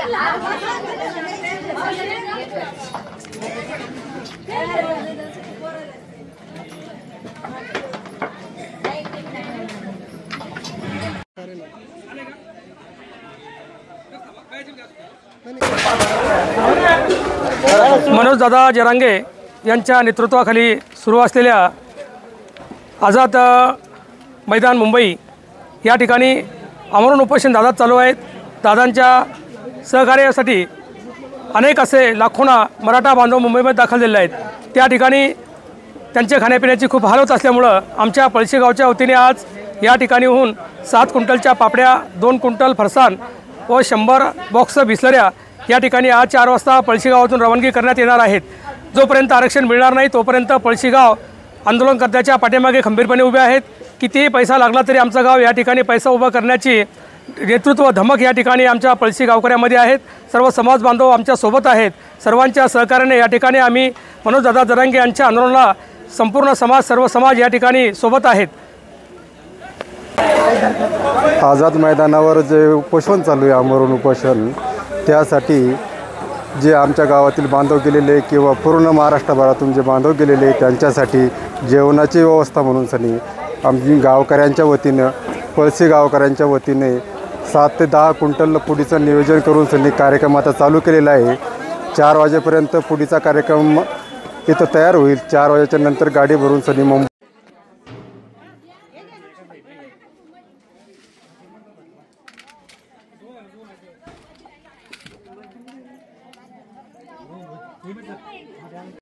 मनोज दादा जरांगे यांच्या नेतृत्वाखाली सुरू असलेल्या आझाद मैदान मुंबई या ठिकाणी आमरण उपोषण दादा चालू आहेत। दादांच्या सहकार्यासाठी अनेक असे लाखोना मराठा बांधव मुंबईमध्ये दाखल झालेले आहेत। त्या ठिकाणी त्यांचे खाण्यापिण्याची खूप हाल होत असल्यामुळं आमच्या पळशी गावच्या वतीने आज या ठिकाणीहून 7 क्विंटलच्या पापड्या, 2 क्विंटल फरसाण व 100 बॉक्स बिस्लऱ्या या ठिकाणी आज 4 वाजता पळशी गावातून रवानगी करण्यात येणार आहेत। जोपर्यंत आरक्षण मिळणार नाही तोपर्यंत पळशी गाव आंदोलनकर्त्याच्या पाठीमागे खंबीरपणे उभे आहेत। कितीही पैसा लागला तरी आमचं गाव या ठिकाणी पैसा उभा करण्याची नेतृत्व धमक या ठिकाणी आमच्या पळशी गावकऱ्यामध्ये आहेत। सर्व समाज बांधव आमच्या सोबत आहेत। सर्वांच्या सहकार्याने या ठिकाणी आम्ही मनोज दादा जरांगे यांच्या आंदोलनाला संपूर्ण समाज, सर्व समाज या ठिकाणी सोबत आहेत। आझाद मैदानावर जे उपोषण चालू आहे, आमरण उपोषण, त्यासाठी जे आमच्या गावातील बांधव गेलेले किंवा पूर्ण महाराष्ट्रभरातून जे बांधव गेलेले त्यांच्यासाठी जेवणाची व्यवस्था म्हणून सनी आम्ही गावकऱ्यांच्या वतीनं, पळशी गावकऱ्यांच्या वतीने 7 ते 10 क्विंटल पुडीचं नियोजन करून सनी कार्यक्रम आता चालू केलेला आहे। 4 वाजेपर्यंत पुडीचा कार्यक्रम इथं तयार होईल। 4 वाजेच्या नंतर गाडी भरून सनी मुंबई